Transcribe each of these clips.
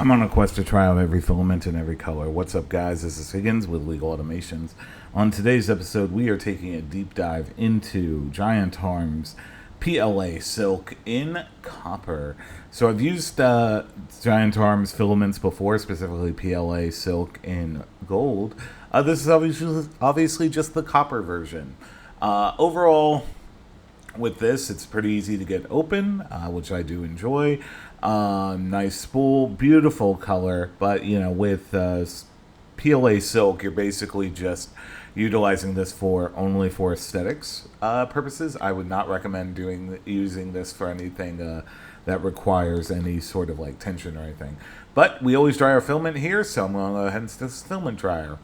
I'm on a quest to try out every filament in every color. What's up, guys? This is Higgins with Legal Automations. On today's episode, we are taking a deep dive into Giantarm's PLA silk in copper. So I've used Giantarm's filaments before, specifically PLA silk in gold. This is obviously just the copper version. Overall, with this, it's pretty easy to get open, which I do enjoy. Nice spool, beautiful color, but with PLA silk, you're basically just utilizing this for only for aesthetics purposes. I would not recommend using this for anything that requires any sort of like tension or anything. But we always dry our filament here, so I'm going to go ahead and stick this filament dryer.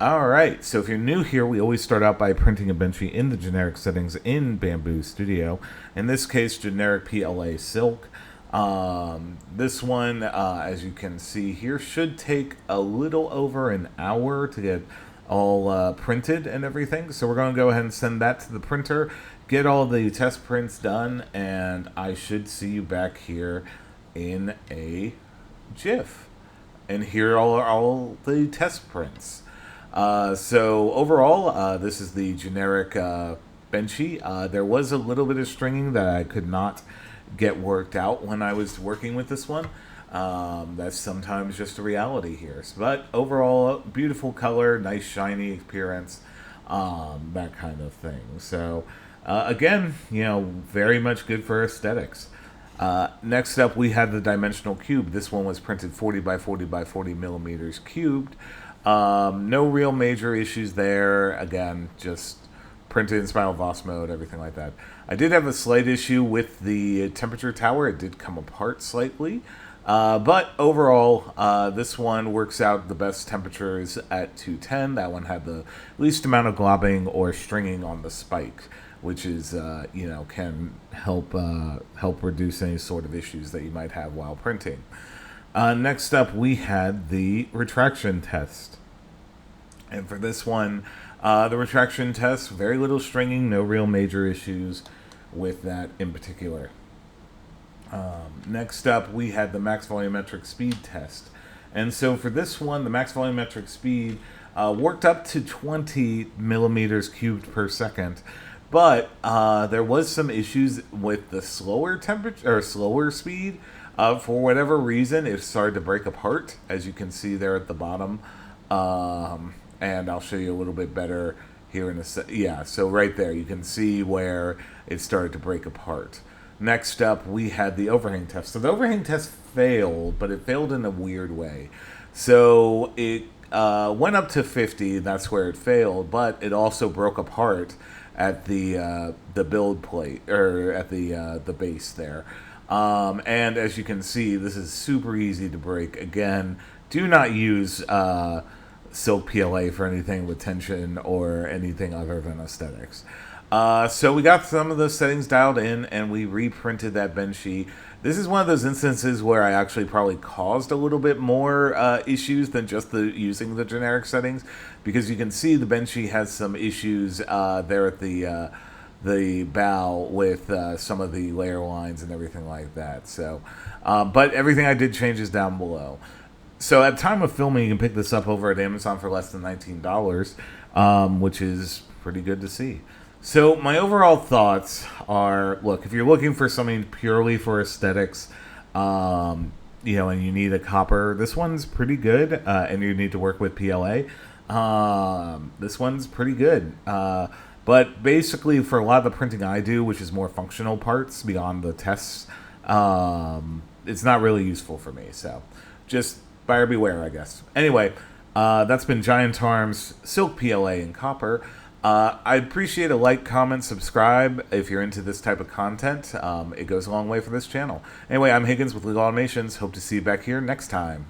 Alright, so if you're new here, we always start out by printing a benchy in the generic settings in Bamboo Studio. In this case, generic PLA silk. This one, as you can see here, should take a little over an hour to get all printed and everything. So we're going to go ahead and send that to the printer, get all the test prints done, and I should see you back here in a jiff. And here are all the test prints. So overall, this is the generic benchy. There was a little bit of stringing that I could not get worked out when I was working with this one. That's sometimes just a reality here. But overall, beautiful color, nice shiny appearance, that kind of thing. So again, very much good for aesthetics. Next up, we had the dimensional cube. This one was printed 40 by 40 by 40 millimeters cubed. No real major issues there. Again, just printed in Spiral Voss mode, everything like that. I did have a slight issue with the temperature tower. It did come apart slightly. But overall, this one works out the best temperatures at 210. That one had the least amount of globbing or stringing on the spike, which is, can help reduce any sort of issues that you might have while printing. Next up, we had the retraction test. And for this one, the retraction test, very little stringing, no real major issues with that in particular. Next up, we had the max volumetric speed test. And so for this one, the max volumetric speed worked up to 20 millimeters cubed per second. But there was some issues with the slower temperature or slower speed. For whatever reason, it started to break apart, as you can see there at the bottom. And I'll show you a little bit better here in a sec. Yeah, so right there, you can see where it started to break apart. Next up, we had the overhang test. So the overhang test failed, but it failed in a weird way. So it went up to 50, that's where it failed, but it also broke apart at the build plate, or at the base there. And as you can see, this is super easy to break. Again, do not use silk PLA for anything with tension or anything other than aesthetics. So we got some of those settings dialed in, and we reprinted that benchy. This is one of those instances where I actually probably caused a little bit more issues than just using the generic settings, because you can see the benchy has some issues there at the bow with some of the layer lines and everything like that. So, but everything I did change is down below. So at time of filming, you can pick this up over at Amazon for less than $19, which is pretty good to see. So my overall thoughts are, look, if you're looking for something purely for aesthetics, and you need a copper, this one's pretty good, and you need to work with PLA. This one's pretty good. But basically, for a lot of the printing I do, which is more functional parts beyond the tests, it's not really useful for me. So just buyer beware, I guess. Anyway, that's been Giantarm's Silk PLA in copper. I'd appreciate a like, comment, subscribe if you're into this type of content. It goes a long way for this channel. Anyway, I'm Higgins with Legal Automations. Hope to see you back here next time.